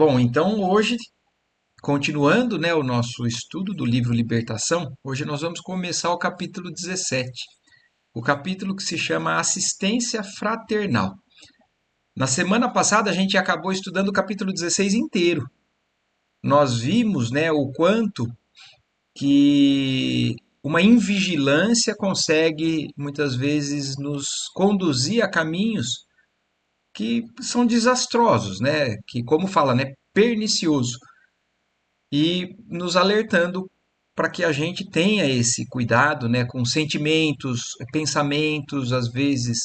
Bom, então hoje, continuando, né, o nosso estudo do livro Libertação, hoje nós vamos começar o capítulo 17, o capítulo que se chama Assistência Fraternal. Na semana passada a gente acabou estudando o capítulo 16 inteiro. Nós vimos, né, o quanto que uma invigilância consegue muitas vezes nos conduzir a caminhos que são desastrosos, né, que como fala, né, pernicioso. E nos alertando para que a gente tenha esse cuidado, né, com sentimentos, pensamentos, às vezes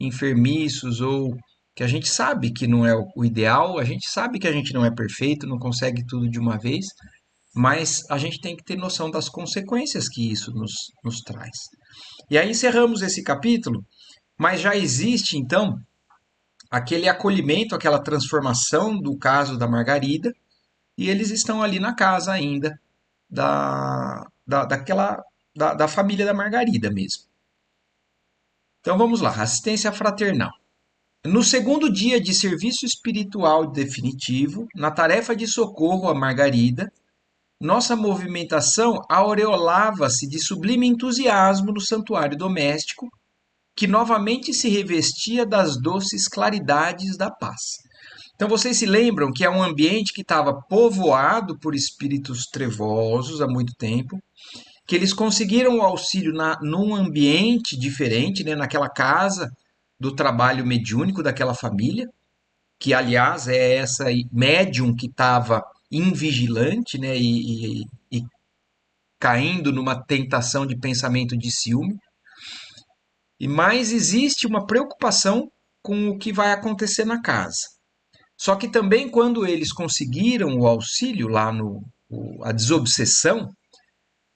enfermiços, ou que a gente sabe que não é o ideal, a gente sabe que a gente não é perfeito, não consegue tudo de uma vez, mas a gente tem que ter noção das consequências que isso nos traz. E aí encerramos esse capítulo, mas já existe então aquele acolhimento, aquela transformação do caso da Margarida, e eles estão ali na casa ainda, da família da Margarida mesmo. Então vamos lá, assistência fraternal. No segundo dia de serviço espiritual definitivo, na tarefa de socorro à Margarida, nossa movimentação aureolava-se de sublime entusiasmo no santuário doméstico, que novamente se revestia das doces claridades da paz. Então vocês se lembram que é um ambiente que estava povoado por espíritos trevosos há muito tempo, que eles conseguiram o auxílio num ambiente diferente, né, naquela casa do trabalho mediúnico daquela família, que aliás é essa médium que estava invigilante, né, e caindo numa tentação de pensamento de ciúme. E mais existe uma preocupação com o que vai acontecer na casa. Só que também quando eles conseguiram o auxílio lá a desobsessão,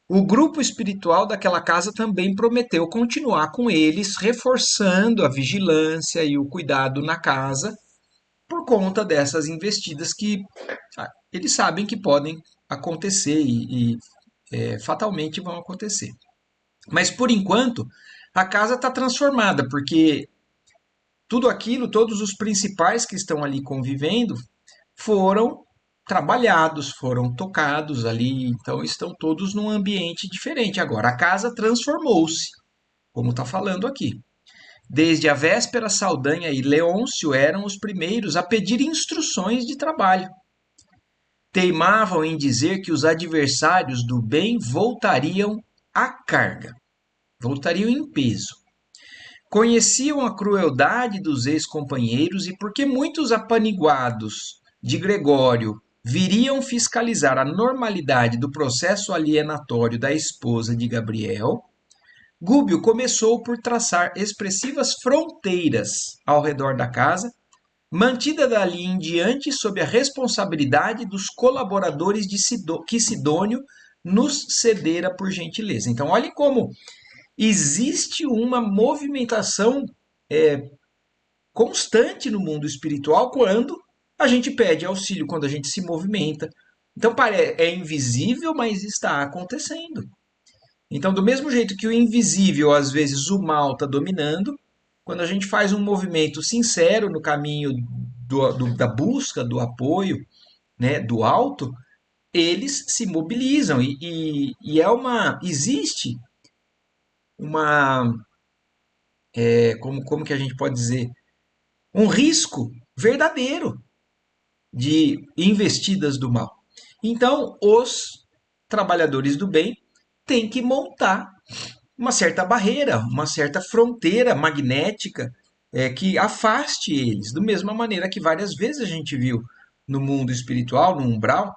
o grupo espiritual daquela casa também prometeu continuar com eles, reforçando a vigilância e o cuidado na casa, por conta dessas investidas que eles sabem que podem acontecer e fatalmente vão acontecer. Mas por enquanto, a casa está transformada, porque tudo aquilo, todos os principais que estão ali convivendo, foram trabalhados, foram tocados ali, então estão todos num ambiente diferente. Agora, a casa transformou-se, como está falando aqui. Desde a véspera, Saldanha e Leôncio eram os primeiros a pedir instruções de trabalho. Teimavam em dizer que os adversários do bem voltariam à carga, voltariam em peso. Conheciam a crueldade dos ex-companheiros e porque muitos apaniguados de Gregório viriam fiscalizar a normalidade do processo alienatório da esposa de Gabriel, Gúbio começou por traçar expressivas fronteiras ao redor da casa, mantida dali em diante sob a responsabilidade dos colaboradores que Sidônio nos cedera por gentileza. Então, olhem como existe uma movimentação constante no mundo espiritual quando a gente pede auxílio, quando a gente se movimenta. Então é invisível, mas está acontecendo. Então, do mesmo jeito que o invisível, às vezes o mal está dominando, quando a gente faz um movimento sincero no caminho da busca, do apoio, né, do alto, eles se mobilizam e existe uma, como que a gente pode dizer, um risco verdadeiro de investidas do mal. Então, os trabalhadores do bem têm que montar uma certa barreira, uma certa fronteira magnética que afaste eles, da mesma maneira que várias vezes a gente viu no mundo espiritual, no umbral,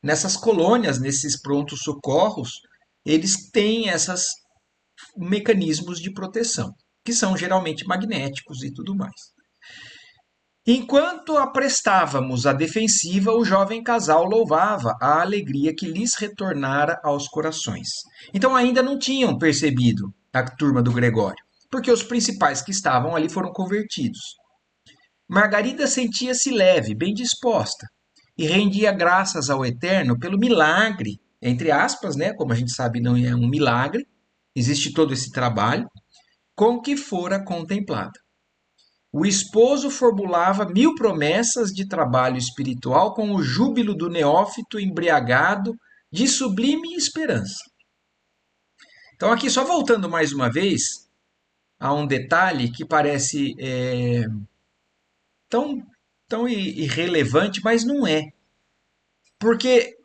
nessas colônias, nesses prontos socorros, eles têm esses mecanismos de proteção, que são geralmente magnéticos e tudo mais. Enquanto aprestávamos a defensiva, o jovem casal louvava a alegria que lhes retornara aos corações. Então ainda não tinham percebido a turma do Gregório, porque os principais que estavam ali foram convertidos. Margarida sentia-se leve, bem disposta, e rendia graças ao Eterno pelo milagre, entre aspas, né, como a gente sabe não é um milagre, existe todo esse trabalho, com que fora contemplada. O esposo formulava 1000 promessas de trabalho espiritual com o júbilo do neófito embriagado de sublime esperança. Então, aqui, só voltando mais uma vez a um detalhe que parece tão, tão irrelevante, mas não é. Porque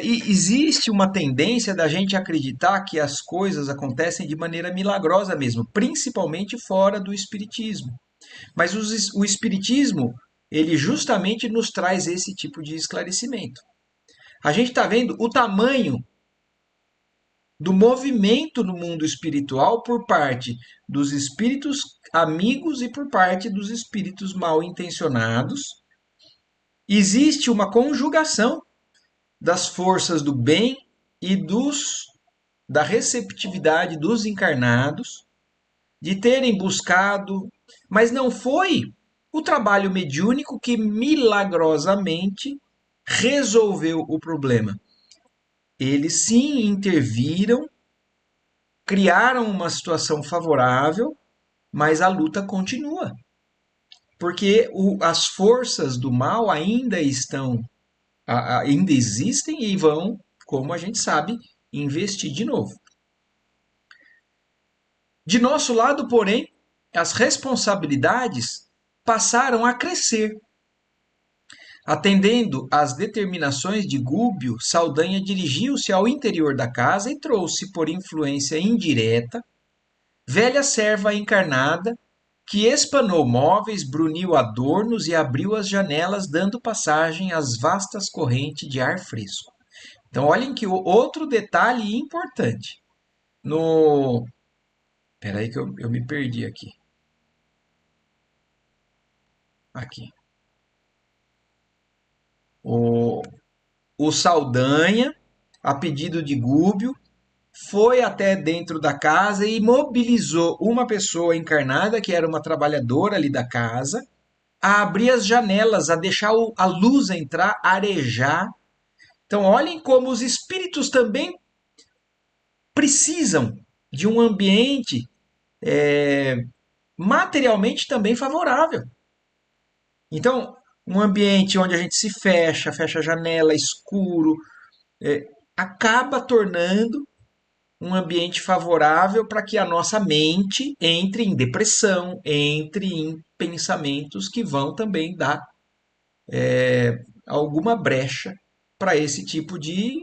existe uma tendência da gente acreditar que as coisas acontecem de maneira milagrosa mesmo, principalmente fora do espiritismo. Mas o espiritismo, ele justamente nos traz esse tipo de esclarecimento. A gente está vendo o tamanho do movimento no mundo espiritual por parte dos espíritos amigos e por parte dos espíritos mal intencionados. Existe uma conjugação das forças do bem e da receptividade dos encarnados, de terem buscado, mas não foi o trabalho mediúnico que milagrosamente resolveu o problema. Eles sim interviram, criaram uma situação favorável, mas a luta continua. Porque as forças do mal ainda ainda existem e vão, como a gente sabe, investir de novo. De nosso lado, porém, as responsabilidades passaram a crescer. Atendendo às determinações de Gúbio, Saldanha dirigiu-se ao interior da casa e trouxe, por influência indireta, velha serva encarnada, que espanou móveis, bruniu adornos e abriu as janelas, dando passagem às vastas correntes de ar fresco. Então, olhem que outro detalhe importante. No. Peraí que eu me perdi aqui. Aqui. O, o Saldanha, a pedido de Gúbio, foi até dentro da casa e mobilizou uma pessoa encarnada, que era uma trabalhadora ali da casa, a abrir as janelas, a deixar a luz entrar, arejar. Então, olhem como os espíritos também precisam de um ambiente materialmente também favorável. Então, um ambiente onde a gente se fecha a janela, escuro, é, acaba tornando um ambiente favorável para que a nossa mente entre em depressão, entre em pensamentos que vão também dar alguma brecha para esse tipo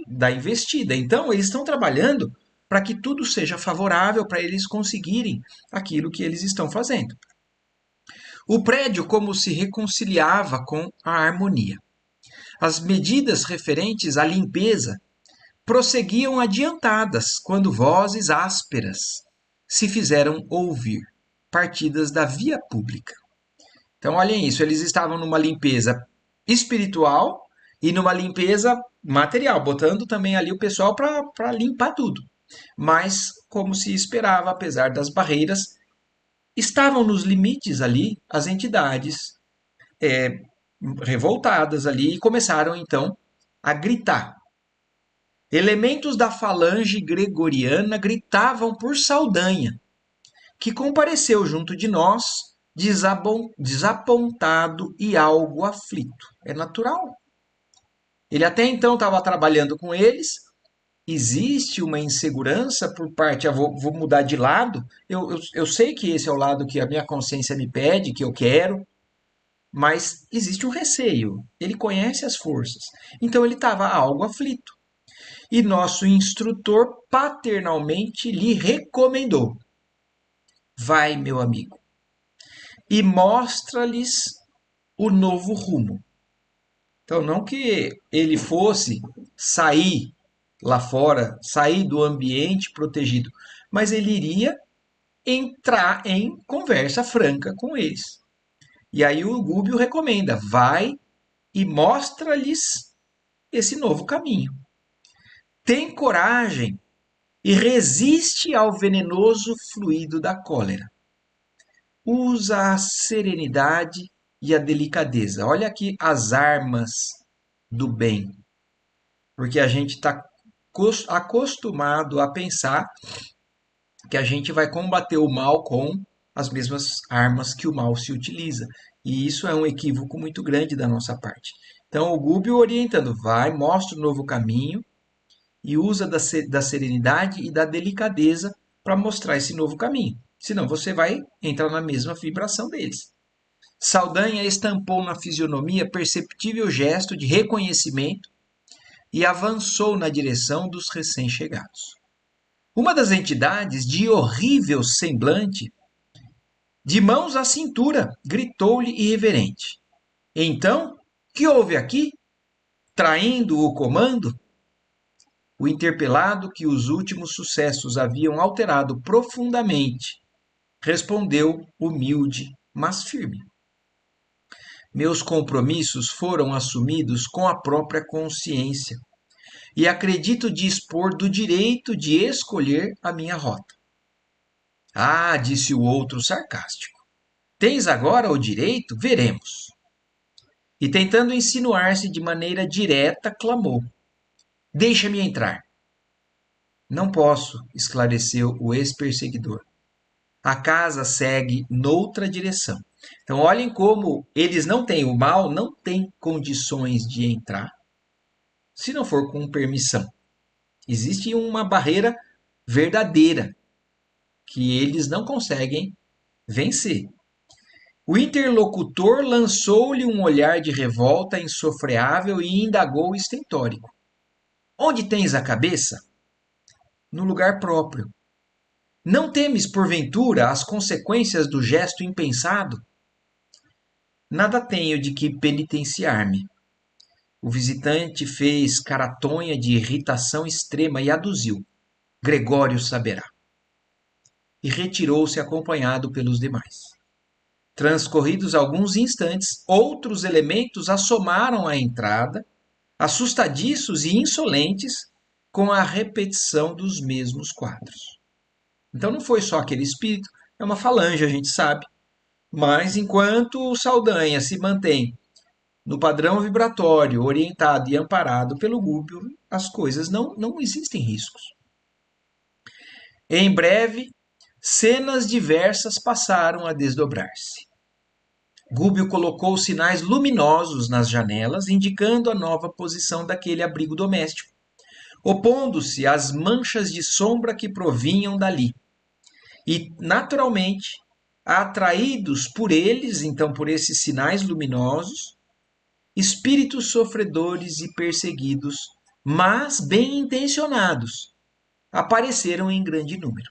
da investida. Então, eles estão trabalhando para que tudo seja favorável para eles conseguirem aquilo que eles estão fazendo. O prédio como se reconciliava com a harmonia. As medidas referentes à limpeza prosseguiam adiantadas quando vozes ásperas se fizeram ouvir, partidas da via pública. Então, olhem isso, eles estavam numa limpeza espiritual e numa limpeza material, botando também ali o pessoal para limpar tudo. Mas, como se esperava, apesar das barreiras, estavam nos limites ali as entidades revoltadas ali e começaram então a gritar. Elementos da falange gregoriana gritavam por Saldanha, que compareceu junto de nós, desapontado e algo aflito. É natural. Ele até então estava trabalhando com eles. Existe uma insegurança por parte. Vou mudar de lado. Eu sei que esse é o lado que a minha consciência me pede, que eu quero, mas existe um receio. Ele conhece as forças. Então ele estava algo aflito. E nosso instrutor paternalmente lhe recomendou: vai, meu amigo, e mostra-lhes o novo rumo. Então, não que ele fosse sair lá fora, sair do ambiente protegido, mas ele iria entrar em conversa franca com eles. E aí o Gúbio recomenda: vai e mostra-lhes esse novo caminho. Tem coragem e resiste ao venenoso fluido da cólera. Usa a serenidade e a delicadeza. Olha aqui as armas do bem. Porque a gente está acostumado a pensar que a gente vai combater o mal com as mesmas armas que o mal se utiliza. E isso é um equívoco muito grande da nossa parte. Então, o Gubbio orientando, vai, mostra o novo caminho e usa da serenidade e da delicadeza para mostrar esse novo caminho. Senão você vai entrar na mesma vibração deles. Saldanha estampou na fisionomia perceptível gesto de reconhecimento e avançou na direção dos recém-chegados. Uma das entidades, de horrível semblante, de mãos à cintura, gritou-lhe irreverente: Então, que houve aqui? Traindo o comando? O interpelado, que os últimos sucessos haviam alterado profundamente, respondeu humilde, mas firme: Meus compromissos foram assumidos com a própria consciência e acredito dispor do direito de escolher a minha rota. Ah, disse o outro sarcástico. Tens agora o direito? Veremos. E tentando insinuar-se de maneira direta, clamou: Deixa-me entrar. Não posso, esclareceu o ex-perseguidor. A casa segue noutra direção. Então, olhem como eles não têm, o mal não tem condições de entrar se não for com permissão. Existe uma barreira verdadeira que eles não conseguem vencer. O interlocutor lançou-lhe um olhar de revolta insofreável e indagou estentórico: Onde tens a cabeça? No lugar próprio. Não temes, porventura, as consequências do gesto impensado? Nada tenho de que penitenciar-me. O visitante fez caratonha de irritação extrema e aduziu: Gregório saberá. E retirou-se acompanhado pelos demais. Transcorridos alguns instantes, outros elementos assomaram à entrada, assustadiços e insolentes, com a repetição dos mesmos quadros. Então não foi só aquele espírito, é uma falange, a gente sabe. Mas enquanto o Saldanha se mantém no padrão vibratório, orientado e amparado pelo Gúbio, as coisas não existem riscos. Em breve, cenas diversas passaram a desdobrar-se. Gúbio colocou sinais luminosos nas janelas, indicando a nova posição daquele abrigo doméstico, opondo-se às manchas de sombra que provinham dali. E, naturalmente, atraídos por eles, então por esses sinais luminosos, espíritos sofredores e perseguidos, mas bem intencionados, apareceram em grande número.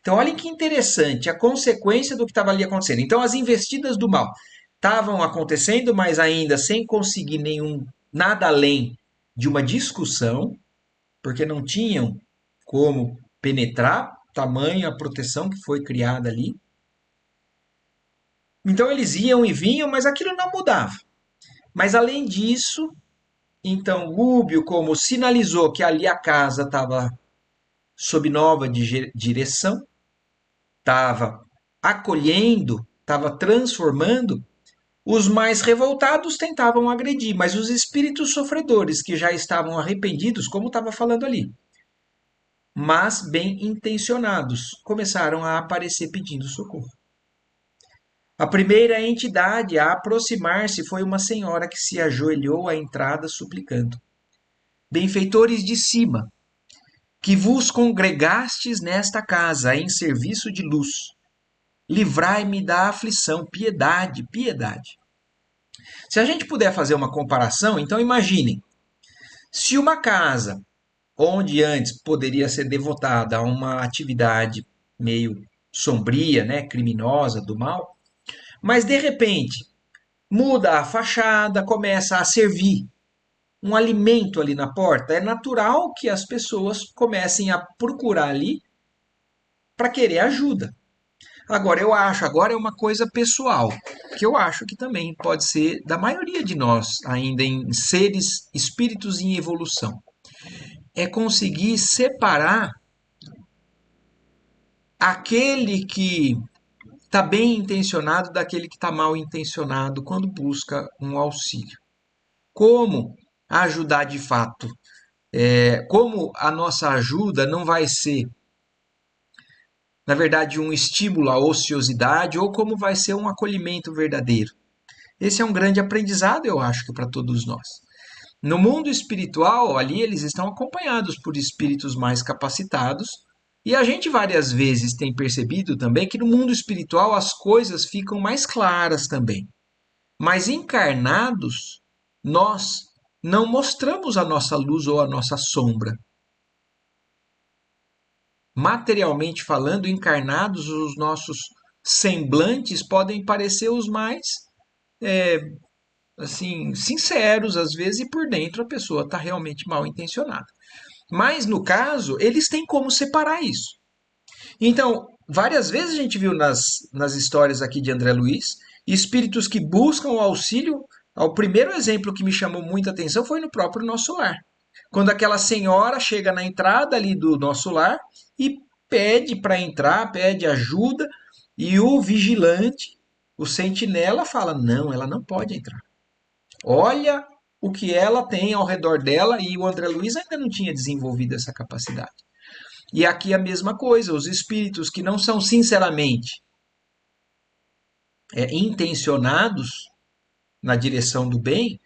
Então, olhem que interessante a consequência do que estava ali acontecendo. Então, as investidas do mal estavam acontecendo, mas ainda sem conseguir nada além de uma discussão, porque não tinham como penetrar, tamanha a proteção que foi criada ali. Então eles iam e vinham, mas aquilo não mudava. Mas além disso, então Gúbio, como sinalizou que ali a casa estava sob nova direção, estava acolhendo, estava transformando, os mais revoltados tentavam agredir, mas os espíritos sofredores que já estavam arrependidos, como estava falando ali, mas bem intencionados, começaram a aparecer pedindo socorro. A primeira entidade a aproximar-se foi uma senhora que se ajoelhou à entrada suplicando: Benfeitores de cima, que vos congregastes nesta casa em serviço de luz, livrai-me da aflição, piedade, piedade. Se a gente puder fazer uma comparação, então imaginem, se uma casa onde antes poderia ser devotada a uma atividade meio sombria, né, criminosa, do mal, mas de repente muda a fachada, começa a servir um alimento ali na porta, é natural que as pessoas comecem a procurar ali para querer ajuda. Agora, eu acho, agora é uma coisa pessoal, que eu acho que também pode ser da maioria de nós, ainda em seres, espíritos em evolução. É conseguir separar aquele que está bem intencionado daquele que está mal intencionado quando busca um auxílio. Como ajudar de fato? Como a nossa ajuda não vai ser na verdade, um estímulo à ociosidade ou como vai ser um acolhimento verdadeiro. Esse é um grande aprendizado, eu acho que para todos nós. No mundo espiritual, ali eles estão acompanhados por espíritos mais capacitados, e a gente várias vezes tem percebido também que no mundo espiritual as coisas ficam mais claras também. Mas encarnados, nós não mostramos a nossa luz ou a nossa sombra. Materialmente falando, encarnados, os nossos semblantes podem parecer os mais assim sinceros às vezes, e por dentro a pessoa está realmente mal intencionada. Mas no caso, eles têm como separar isso. Então, várias vezes a gente viu nas histórias aqui de André Luiz, espíritos que buscam o auxílio. O primeiro exemplo que me chamou muita atenção foi no próprio nosso lar. Quando aquela senhora chega na entrada ali do nosso lar e pede para entrar, pede ajuda, e o vigilante, o sentinela, fala: não, ela não pode entrar. Olha o que ela tem ao redor dela, e o André Luiz ainda não tinha desenvolvido essa capacidade. E aqui a mesma coisa, os espíritos que não são sinceramente intencionados na direção do bem,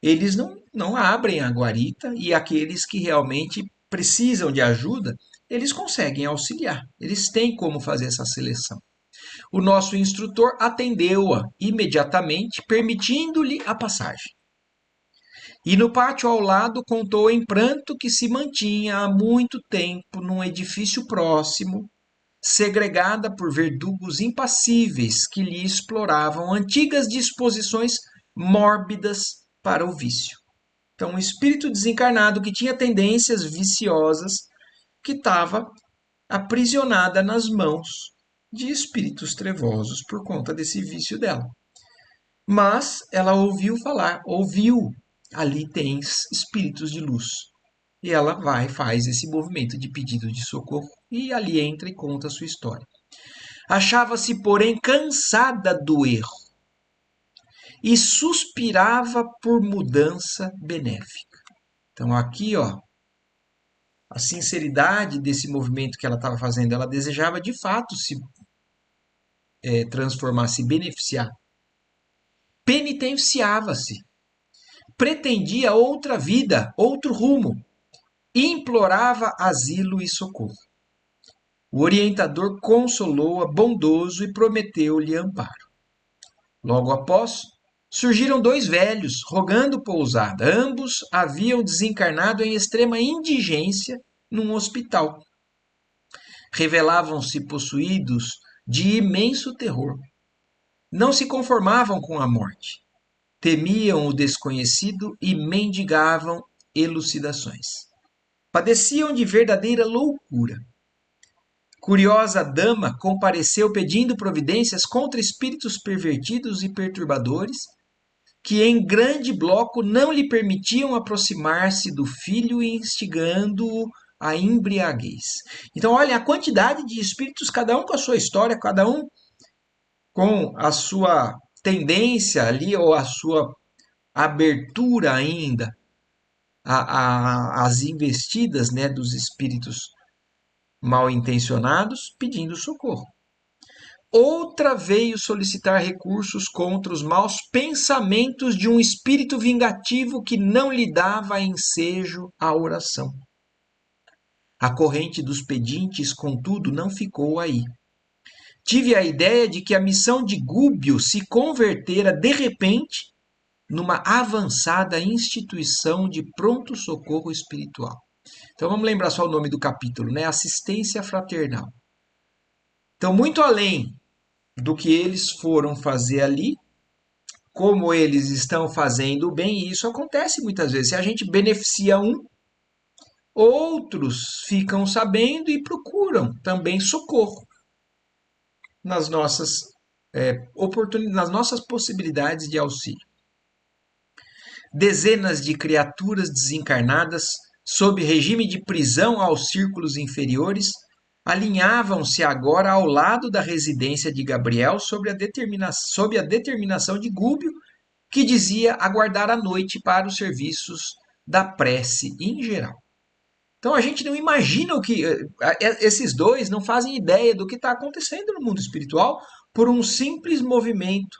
eles não abrem a guarita, e aqueles que realmente precisam de ajuda, eles conseguem auxiliar, eles têm como fazer essa seleção. O nosso instrutor atendeu-a imediatamente, permitindo-lhe a passagem. E no pátio ao lado contou em pranto que se mantinha há muito tempo num edifício próximo, segregada por verdugos impassíveis que lhe exploravam antigas disposições mórbidas para o vício. Então, um espírito desencarnado que tinha tendências viciosas, que estava aprisionada nas mãos de espíritos trevosos por conta desse vício dela. Mas ela ouviu falar, ouviu, ali tens espíritos de luz. E ela vai, faz esse movimento de pedido de socorro, e ali entra e conta a sua história. Achava-se, porém, cansada do erro e suspirava por mudança benéfica. Então, aqui, ó, a sinceridade desse movimento que ela estava fazendo, ela desejava de fato se transformar, se beneficiar. Penitenciava-se, pretendia outra vida, outro rumo, implorava asilo e socorro. O orientador consolou-a bondoso e prometeu-lhe amparo. Logo após, surgiram dois velhos, rogando pousada. Ambos haviam desencarnado em extrema indigência num hospital. Revelavam-se possuídos de imenso terror. Não se conformavam com a morte. Temiam o desconhecido e mendigavam elucidações. Padeciam de verdadeira loucura. Curiosa dama compareceu pedindo providências contra espíritos pervertidos e perturbadores, que em grande bloco não lhe permitiam aproximar-se do filho, instigando-o à embriaguez. Então, olha a quantidade de espíritos, cada um com a sua história, cada um com a sua tendência ali, ou a sua abertura ainda às investidas, né, dos espíritos mal intencionados, pedindo socorro. Outra veio solicitar recursos contra os maus pensamentos de um espírito vingativo que não lhe dava ensejo à oração. A corrente dos pedintes, contudo, não ficou aí. Tive a ideia de que a missão de Gúbio se convertera de repente numa avançada instituição de pronto-socorro espiritual. Então vamos lembrar só o nome do capítulo, né? Assistência fraternal. Então, muito além do que eles foram fazer ali, como eles estão fazendo o bem, e isso acontece muitas vezes. Se a gente beneficia um, outros ficam sabendo e procuram também socorro nas nossas oportunidades, nas nossas possibilidades de auxílio. Dezenas de criaturas desencarnadas, sob regime de prisão aos círculos inferiores, alinhavam-se agora ao lado da residência de Gabriel sob a determinação de Gúbio, que dizia aguardar a noite para os serviços da prece em geral. Então a gente não imagina o que. Esses dois não fazem ideia do que está acontecendo no mundo espiritual por um simples movimento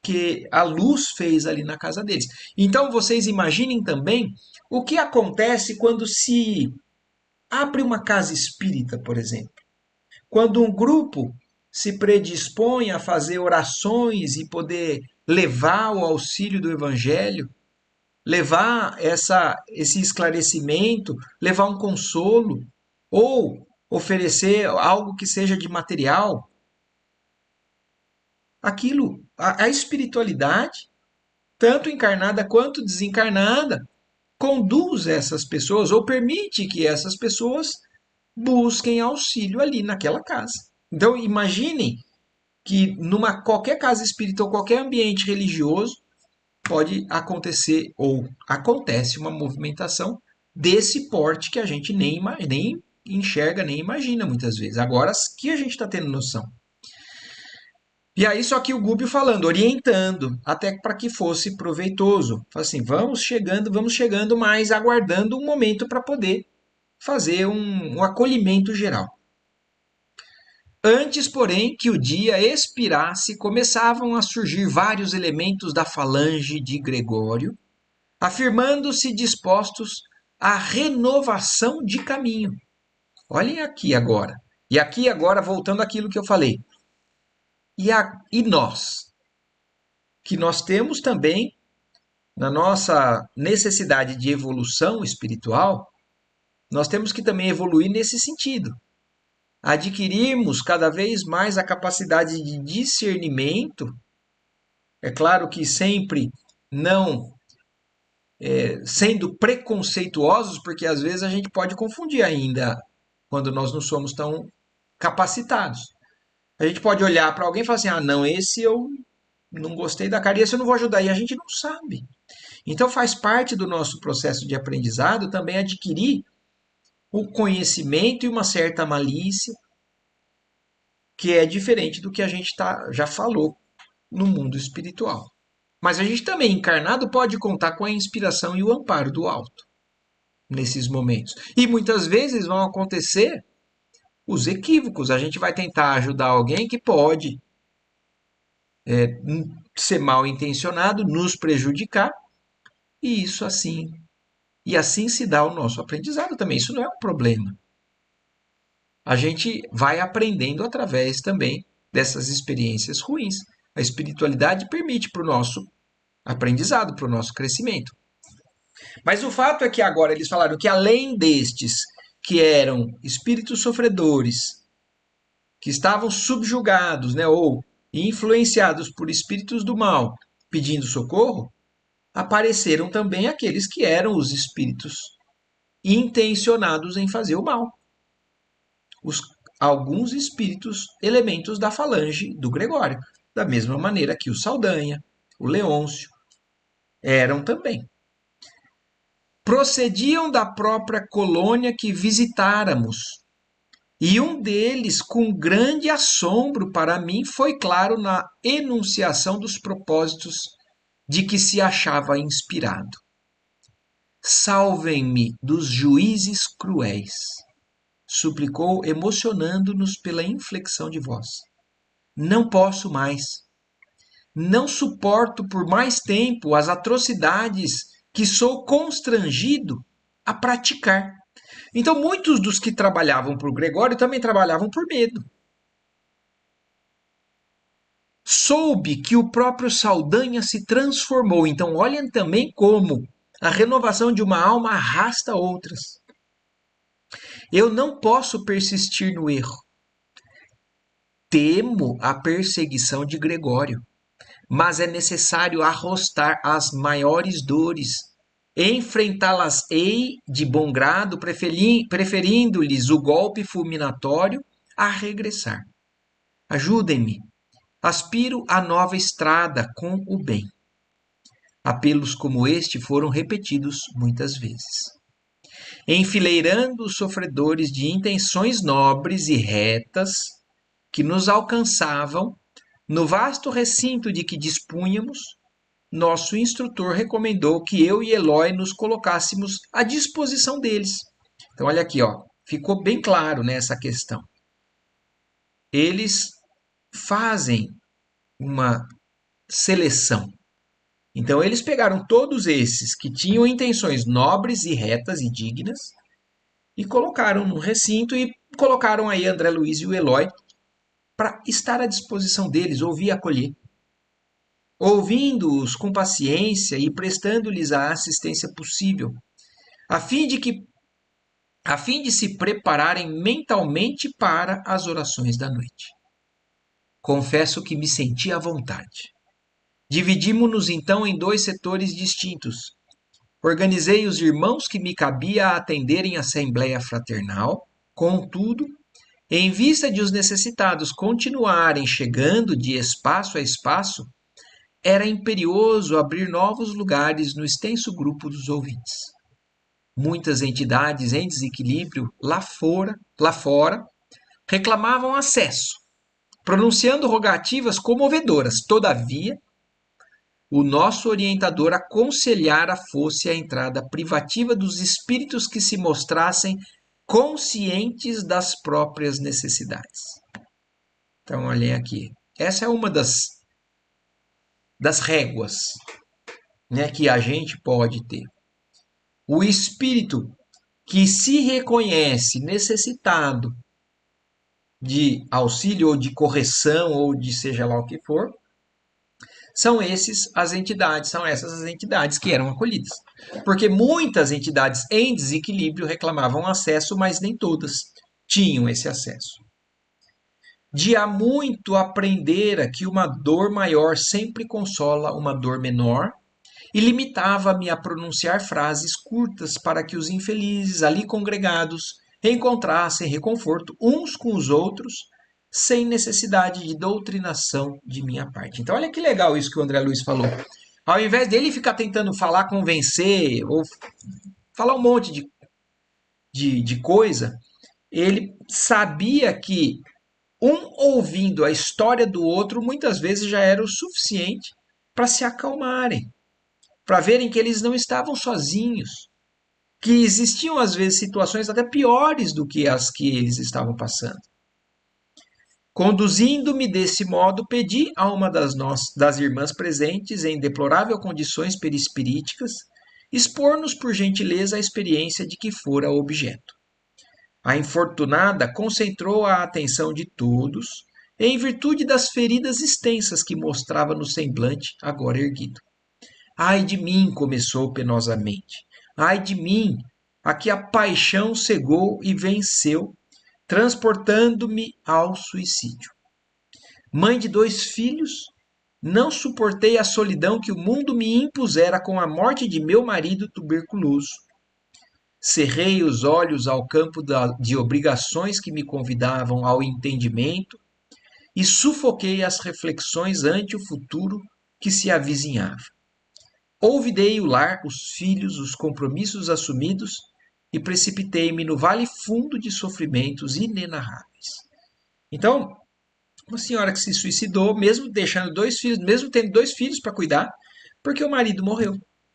que a luz fez ali na casa deles. Então vocês imaginem também o que acontece quando se abre uma casa espírita, por exemplo. Quando um grupo se predispõe a fazer orações e poder levar o auxílio do evangelho, levar esse esclarecimento, levar um consolo, ou oferecer algo que seja de material, aquilo, a espiritualidade, tanto encarnada quanto desencarnada, conduz essas pessoas ou permite que essas pessoas busquem auxílio ali naquela casa. Então, imaginem que numa qualquer casa espírita ou qualquer ambiente religioso pode acontecer ou acontece uma movimentação desse porte que a gente nem enxerga, nem imagina muitas vezes. Agora que a gente está tendo noção. E aí, só que o Gubbio falando, orientando, até para que fosse proveitoso. Fala assim, vamos chegando, mas aguardando um momento para poder fazer um acolhimento geral. Antes, porém, que o dia expirasse, começavam a surgir vários elementos da falange de Gregório, afirmando-se dispostos à renovação de caminho. Olhem aqui agora. E aqui agora, voltando àquilo que eu falei. E nós? Que nós temos também, na nossa necessidade de evolução espiritual, nós temos que também evoluir nesse sentido. Adquirirmos cada vez mais a capacidade de discernimento, é claro que sempre não sendo preconceituosos, porque às vezes a gente pode confundir ainda quando nós não somos tão capacitados. A gente pode olhar para alguém e falar assim: ah, não, esse eu não gostei da cara, esse eu não vou ajudar, e a gente não sabe. Então faz parte do nosso processo de aprendizado também adquirir o conhecimento e uma certa malícia, que é diferente do que a gente já falou no mundo espiritual. Mas a gente também, encarnado, pode contar com a inspiração e o amparo do alto nesses momentos. E muitas vezes vão acontecer os equívocos. A gente vai tentar ajudar alguém que pode ser mal intencionado, nos prejudicar, e isso assim. E assim se dá o nosso aprendizado também. Isso não é um problema. A gente vai aprendendo através também dessas experiências ruins. A espiritualidade permite para o nosso aprendizado, para o nosso crescimento. Mas o fato é que agora eles falaram que além destes que eram espíritos sofredores, que estavam subjugados, né, ou influenciados por espíritos do mal, pedindo socorro, apareceram também aqueles que eram os espíritos intencionados em fazer o mal. Os, alguns espíritos, elementos da falange do Gregório, da mesma maneira que o Saldanha, o Leôncio, eram também. Procediam da própria colônia que visitáramos, e um deles, com grande assombro para mim, foi claro na enunciação dos propósitos de que se achava inspirado. Salvem-me dos juízes cruéis, suplicou, emocionando-nos pela inflexão de voz. Não posso mais. Não suporto por mais tempo as atrocidades que sou constrangido a praticar. Então, muitos dos que trabalhavam por Gregório também trabalhavam por medo. Soube que o próprio Saldanha se transformou. Então, olhem também como a renovação de uma alma arrasta outras. Eu não posso persistir no erro. Temo a perseguição de Gregório, mas é necessário arrostar as maiores dores. Enfrentá-las-ei de bom grado, preferindo-lhes o golpe fulminatório a regressar. Ajudem-me. Aspiro à nova estrada com o bem. Apelos como este foram repetidos muitas vezes. Enfileirando os sofredores de intenções nobres e retas que nos alcançavam, no vasto recinto de que dispunhamos, nosso instrutor recomendou que eu e Eloy nos colocássemos à disposição deles, Então, olha aqui, ó, ficou bem claro nessa questão. Eles fazem uma seleção. Então, eles pegaram todos esses que tinham intenções nobres e retas e dignas e colocaram no recinto e colocaram aí André Luiz e o Eloy para estar à disposição deles, ouvir e acolher. Ouvindo-os com paciência e prestando-lhes a assistência possível, a fim de que a fim de se prepararem mentalmente para as orações da noite. Confesso que me senti à vontade. Dividimos-nos então em dois setores distintos. Organizei os irmãos que me cabia atender em assembleia fraternal, contudo, em vista de os necessitados continuarem chegando de espaço a espaço, era imperioso abrir novos lugares no extenso grupo dos ouvintes. Muitas entidades em desequilíbrio lá fora reclamavam acesso, pronunciando rogativas comovedoras. Todavia, o nosso orientador aconselhara fosse a entrada privativa dos espíritos que se mostrassem conscientes das próprias necessidades. Então, olhem aqui. Essa é uma das réguas, né, que a gente pode ter. O espírito que se reconhece necessitado de auxílio ou de correção ou de seja lá o que for, são essas as entidades que eram acolhidas. Porque muitas entidades em desequilíbrio reclamavam acesso, mas nem todas tinham esse acesso. De há muito aprendera que uma dor maior sempre consola uma dor menor, e limitava-me a pronunciar frases curtas para que os infelizes ali congregados encontrassem reconforto uns com os outros, sem necessidade de doutrinação de minha parte. Então, olha que legal isso que o André Luiz falou. Ao invés dele ficar tentando falar, convencer, ou falar um monte de coisa, ele sabia que um ouvindo a história do outro muitas vezes já era o suficiente para se acalmarem, para verem que eles não estavam sozinhos, que existiam às vezes situações até piores do que as que eles estavam passando. Conduzindo-me desse modo, pedi a uma das irmãs presentes, em deplorável condições perispiríticas, expor-nos por gentileza a experiência de que fora objeto. A infortunada concentrou a atenção de todos, em virtude das feridas extensas que mostrava no semblante agora erguido. Ai de mim, começou penosamente. Ai de mim, a que a paixão cegou e venceu, transportando-me ao suicídio. Mãe de 2 filhos, não suportei a solidão que o mundo me impusera com a morte de meu marido tuberculoso. Cerrei os olhos ao campo de obrigações que me convidavam ao entendimento e sufoquei as reflexões ante o futuro que se avizinhava. Olvidei o lar, os filhos, os compromissos assumidos e precipitei-me no vale fundo de sofrimentos inenarráveis. Então, uma senhora que se suicidou, mesmo deixando 2 filhos, mesmo tendo 2 filhos para cuidar, porque o marido morreu.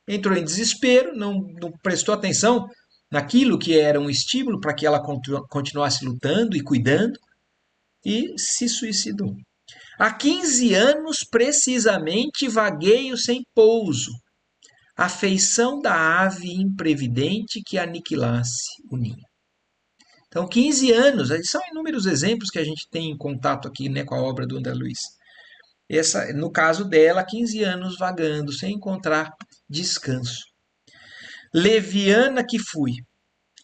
Entrou em desespero, não prestou atenção naquilo que era um estímulo para que ela continuasse lutando e cuidando, e se suicidou. Há 15 anos, precisamente, vagueio sem pouso, a feição da ave imprevidente que aniquilasse o ninho. Então, 15 anos, são inúmeros exemplos que a gente tem em contato aqui, né, com a obra do André Luiz. No caso dela, 15 anos vagando, sem encontrar descanso. Leviana que fui.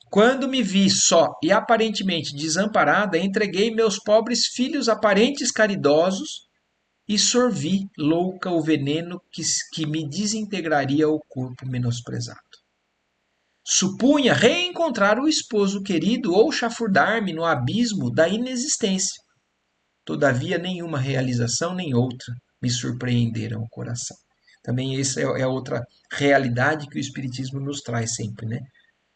Quando me vi só e aparentemente desamparada, entreguei meus pobres filhos a parentes caridosos e sorvi, louca, o veneno que me desintegraria o corpo menosprezado. Supunha reencontrar o esposo querido ou chafurdar-me no abismo da inexistência. Todavia, nenhuma realização nem outra me surpreenderam o coração. Também essa é outra realidade que o Espiritismo nos traz sempre, né?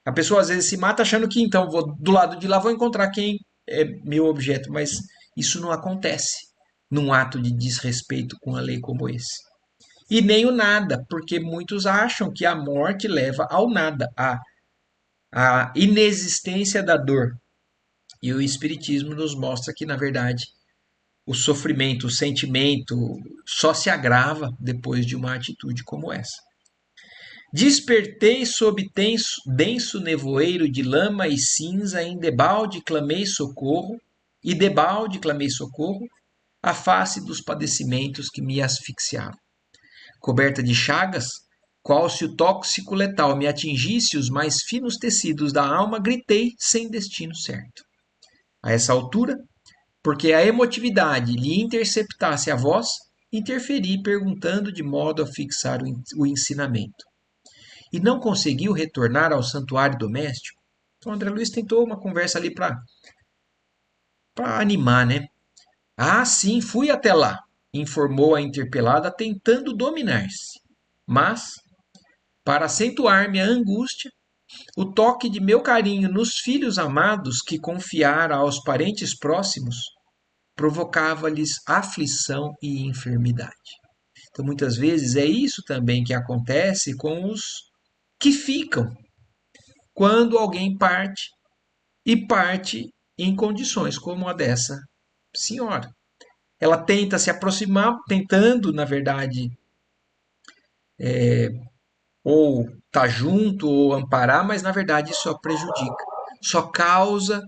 A pessoa às vezes se mata achando que então do lado de lá vou encontrar quem é meu objeto, mas isso não acontece num ato de desrespeito com a lei como esse. E nem o nada, porque muitos acham que a morte leva ao nada, a inexistência da dor. E o Espiritismo nos mostra que, na verdade, o sofrimento, o sentimento só se agrava depois de uma atitude como essa. Despertei sob denso nevoeiro de lama e cinza, em debalde clamei socorro, e debalde clamei socorro, à face dos padecimentos que me asfixiavam. Coberta de chagas, qual se o tóxico letal me atingisse os mais finos tecidos da alma, gritei sem destino certo. A essa altura, porque a emotividade lhe interceptasse a voz, interferi perguntando de modo a fixar o ensinamento. E não conseguiu retornar ao santuário doméstico? Então, André Luiz tentou uma conversa ali para animar, né? Ah, sim, fui até lá, informou a interpelada, tentando dominar-se. Mas, para acentuar minha angústia, o toque de meu carinho nos filhos amados que confiara aos parentes próximos provocava-lhes aflição e enfermidade. Então, muitas vezes é isso também que acontece com os que ficam quando alguém parte e parte em condições como a dessa senhora. Ela tenta se aproximar, tentando, na verdade, ou estar tá junto ou amparar, mas na verdade isso só prejudica, só causa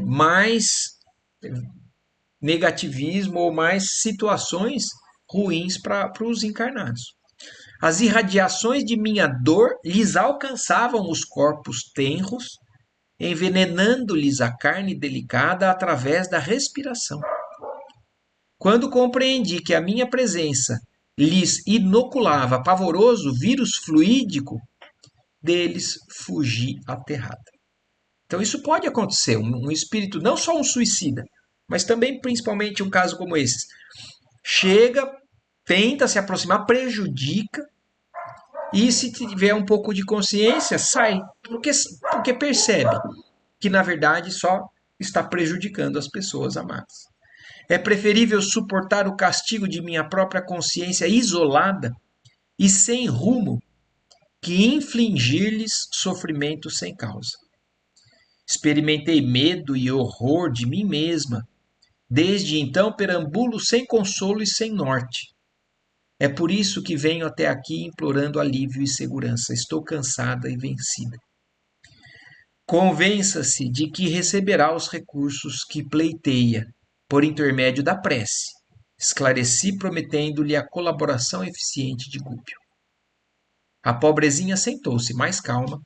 mais negativismo ou mais situações ruins para os encarnados. As irradiações de minha dor lhes alcançavam os corpos tenros, envenenando-lhes a carne delicada através da respiração. Quando compreendi que a minha presença lhes inoculava pavoroso vírus fluídico, deles fugi aterrada. Então isso pode acontecer, um espírito, não só um suicida, mas também principalmente um caso como esse. Chega, tenta se aproximar, prejudica, e se tiver um pouco de consciência, sai, porque percebe que na verdade só está prejudicando as pessoas amadas. É preferível suportar o castigo de minha própria consciência isolada e sem rumo que infligir-lhes sofrimento sem causa. Experimentei medo e horror de mim mesma. Desde então perambulo sem consolo e sem norte. É por isso que venho até aqui implorando alívio e segurança. Estou cansada e vencida. Convença-se de que receberá os recursos que pleiteia, por intermédio da prece. Esclareci, prometendo-lhe a colaboração eficiente de Gúpio. A pobrezinha sentou-se mais calma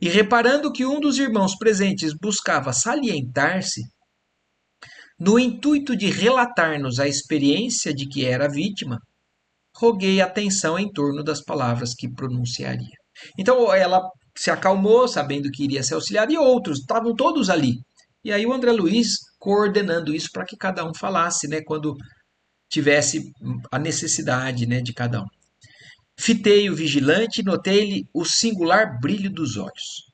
e, reparando que um dos irmãos presentes buscava salientar-se, no intuito de relatar-nos a experiência de que era vítima, roguei atenção em torno das palavras que pronunciaria. Então ela se acalmou, sabendo que iria ser auxiliada, e outros, estavam todos ali. E aí o André Luiz coordenando isso para que cada um falasse, né, quando tivesse a necessidade, né, de cada um. Fitei o vigilante e notei-lhe o singular brilho dos olhos.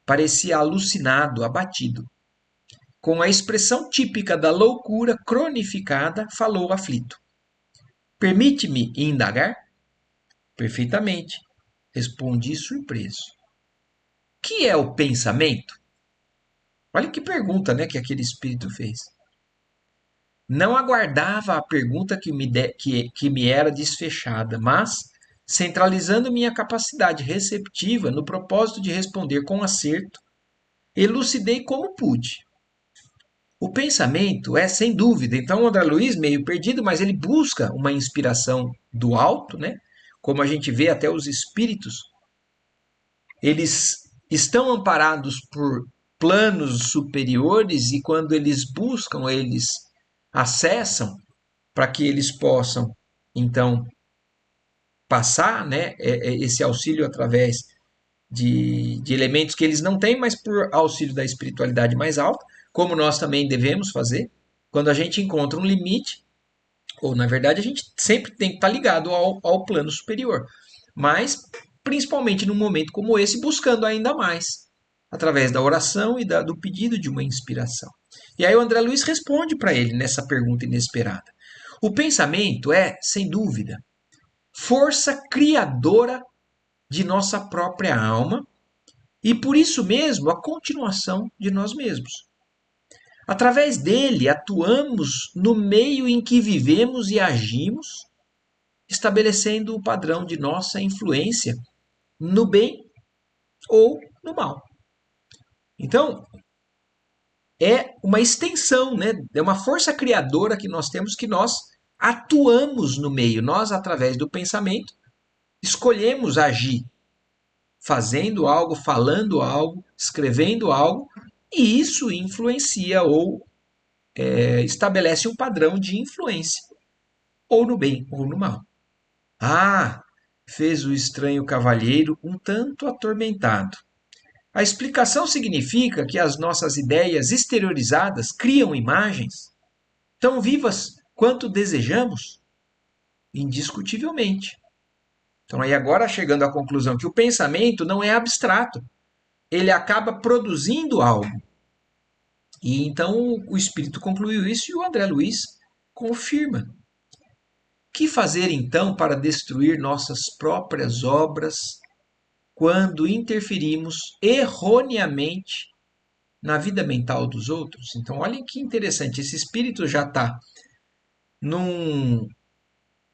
Parecia alucinado, abatido. Com a expressão típica da loucura cronificada, falou aflito. Permite-me indagar? Perfeitamente, respondi surpreso. Que é o pensamento? Olha que pergunta, né, que aquele espírito fez. Não aguardava a pergunta que me era desfechada, mas, centralizando minha capacidade receptiva no propósito de responder com acerto, elucidei como pude. O pensamento é, sem dúvida, então o André Luiz, meio perdido, mas ele busca uma inspiração do alto, né? Como a gente vê até os espíritos, eles estão amparados por planos superiores e quando eles buscam, eles acessam para que eles possam, então, passar, né, esse auxílio através de elementos que eles não têm, mas por auxílio da espiritualidade mais alta, como nós também devemos fazer. Quando a gente encontra um limite, ou na verdade a gente sempre tem que estar ligado ao plano superior, mas principalmente num momento como esse, buscando ainda mais, através da oração e do pedido de uma inspiração. E aí o André Luiz responde para ele nessa pergunta inesperada. O pensamento é, sem dúvida, força criadora de nossa própria alma e por isso mesmo a continuação de nós mesmos. Através dele, atuamos no meio em que vivemos e agimos, estabelecendo o padrão de nossa influência no bem ou no mal. Então, é uma extensão, né? É uma força criadora que nós temos, que nós atuamos no meio. Nós, através do pensamento, escolhemos agir, fazendo algo, falando algo, escrevendo algo, e isso influencia ou estabelece um padrão de influência, ou no bem ou no mal. Ah, fez o estranho cavalheiro um tanto atormentado. A explicação significa que as nossas ideias exteriorizadas criam imagens tão vivas quanto desejamos? Indiscutivelmente. Então, aí agora chegando à conclusão que o pensamento não é abstrato, ele acaba produzindo algo. E então o espírito concluiu isso e o André Luiz confirma. Que fazer então para destruir nossas próprias obras quando interferimos erroneamente na vida mental dos outros? Então, olhem que interessante, esse espírito já está num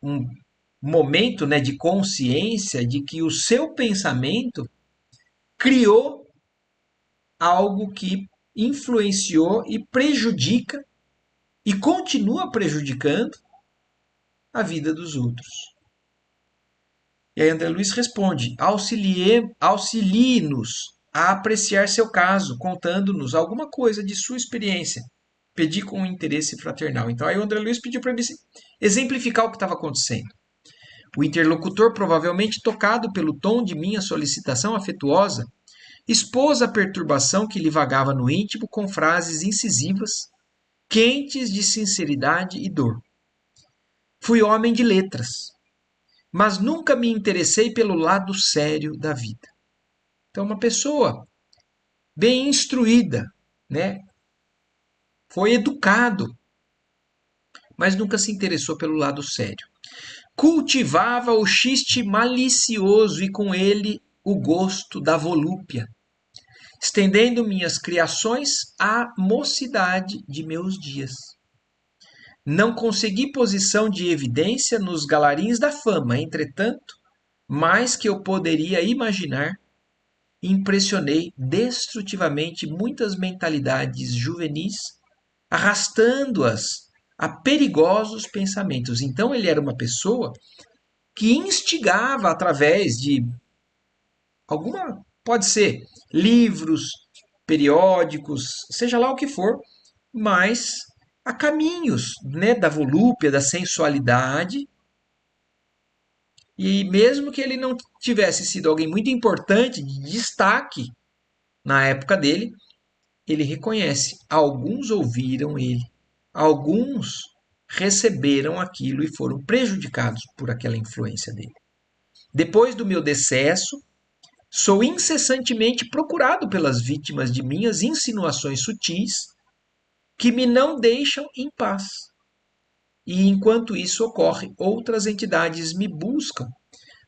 um momento, né, de consciência de que o seu pensamento criou algo que influenciou e prejudica e continua prejudicando a vida dos outros. E aí André Luiz responde: auxilie-nos a apreciar seu caso, contando-nos alguma coisa de sua experiência. Pedi com um interesse fraternal. Então aí o André Luiz pediu para mim exemplificar o que estava acontecendo. O interlocutor, provavelmente tocado pelo tom de minha solicitação afetuosa, expôs a perturbação que lhe vagava no íntimo com frases incisivas, quentes de sinceridade e dor. Fui homem de letras, mas nunca me interessei pelo lado sério da vida. Então, uma pessoa bem instruída, né? Foi educado, mas nunca se interessou pelo lado sério. Cultivava o xiste malicioso e com ele o gosto da volúpia, estendendo minhas criações à mocidade de meus dias. Não consegui posição de evidência nos galarins da fama, entretanto, mais que eu poderia imaginar, impressionei destrutivamente muitas mentalidades juvenis, arrastando-as a perigosos pensamentos. Então ele era uma pessoa que instigava através de alguma, pode ser livros, periódicos, seja lá o que for, mas a caminhos, né, da volúpia, da sensualidade. E mesmo que ele não tivesse sido alguém muito importante, de destaque na época dele, ele reconhece: alguns ouviram ele, alguns receberam aquilo e foram prejudicados por aquela influência dele. Depois do meu decesso, sou incessantemente procurado pelas vítimas de minhas insinuações sutis, que me não deixam em paz. E enquanto isso ocorre, outras entidades me buscam,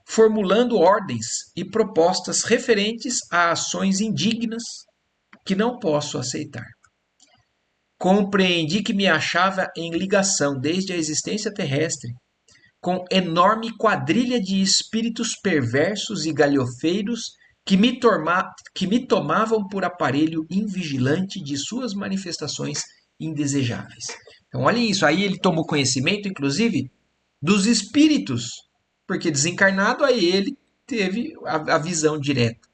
formulando ordens e propostas referentes a ações indignas que não posso aceitar. Compreendi que me achava em ligação desde a existência terrestre com enorme quadrilha de espíritos perversos e galhofeiros que me tomavam por aparelho invigilante de suas manifestações indesejáveis. Então, olha isso. Aí ele tomou conhecimento, inclusive, dos espíritos, porque desencarnado aí ele teve a visão direta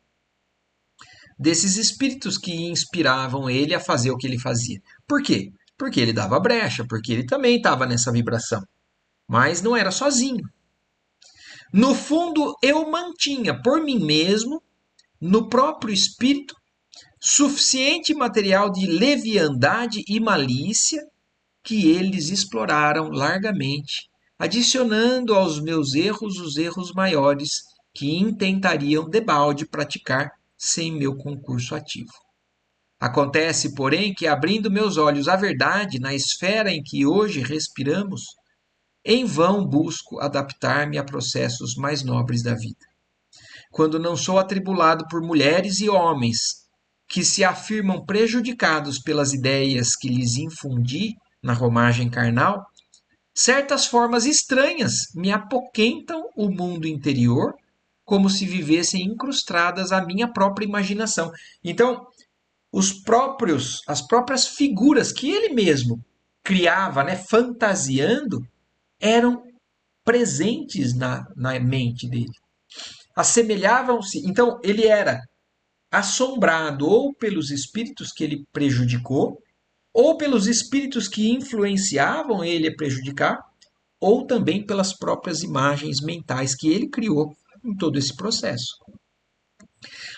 desses espíritos que inspiravam ele a fazer o que ele fazia. Por quê? Porque ele dava brecha, porque ele também estava nessa vibração. Mas não era sozinho. No fundo, eu mantinha por mim mesmo, no próprio espírito, suficiente material de leviandade e malícia que eles exploraram largamente, adicionando aos meus erros os erros maiores que intentariam debalde praticar sem meu concurso ativo. Acontece, porém, que abrindo meus olhos à verdade na esfera em que hoje respiramos, em vão busco adaptar-me a processos mais nobres da vida. quando não sou atribulado por mulheres e homens que se afirmam prejudicados pelas ideias que lhes infundi na romagem carnal, certas formas estranhas me apoquentam o mundo interior, como se vivessem incrustadas à minha própria imaginação. Então, as próprias figuras que ele mesmo criava, né, fantasiando, eram presentes na mente dele. Assemelhavam-se. Então, ele era assombrado ou pelos espíritos que ele prejudicou, ou pelos espíritos que influenciavam ele a prejudicar, ou também pelas próprias imagens mentais que ele criou em todo esse processo.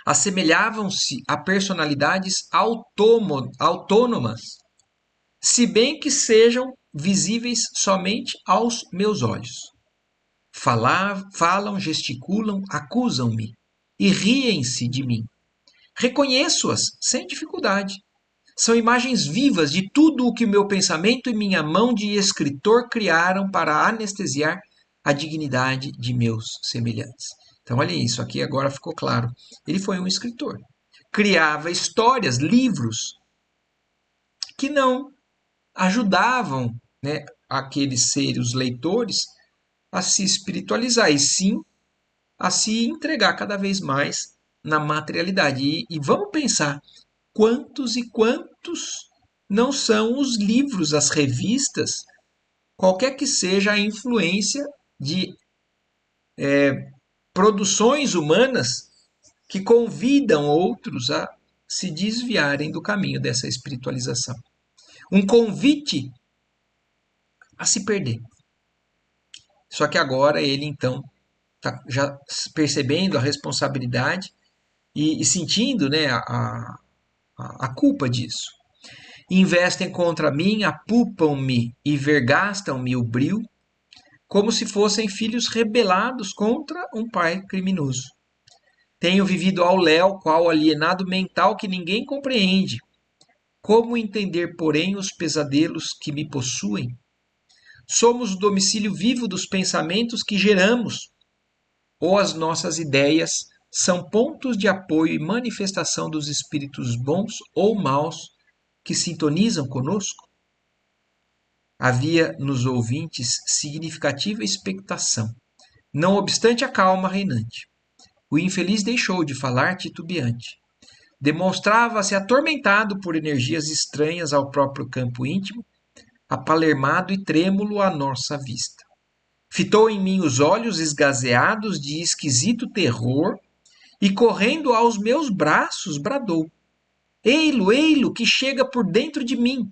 Assemelhavam-se a personalidades autônomas, se bem que sejam visíveis somente aos meus olhos. Falam, gesticulam, acusam-me e riem-se de mim. Reconheço-as sem dificuldade. São imagens vivas de tudo o que meu pensamento e minha mão de escritor criaram para anestesiar a dignidade de meus semelhantes. Então, olha isso, aqui agora ficou claro. Ele foi um escritor. Criava histórias, livros, que não ajudavam, né, aqueles seres, os leitores, a se espiritualizar, e sim a se entregar cada vez mais na materialidade. E vamos pensar, quantos e quantos não são os livros, as revistas, qualquer que seja a influência de produções humanas que convidam outros a se desviarem do caminho dessa espiritualização. Um convite a se perder. Só que agora ele, então, está já percebendo a responsabilidade e sentindo, né, a culpa disso. Investem contra mim, apupam-me e vergastam-me o bril, como se fossem filhos rebelados contra um pai criminoso. Tenho vivido ao léu, qual alienado mental que ninguém compreende. Como entender, porém, os pesadelos que me possuem? Somos o domicílio vivo dos pensamentos que geramos, ou as nossas ideias são pontos de apoio e manifestação dos espíritos bons ou maus que sintonizam conosco? Havia nos ouvintes significativa expectação, não obstante a calma reinante. O infeliz deixou de falar titubeante. Demonstrava-se atormentado por energias estranhas ao próprio campo íntimo, apalermado e trêmulo à nossa vista. Fitou em mim os olhos esgazeados de esquisito terror e, correndo aos meus braços, bradou: Ei-lo, ei-lo, que chega por dentro de mim.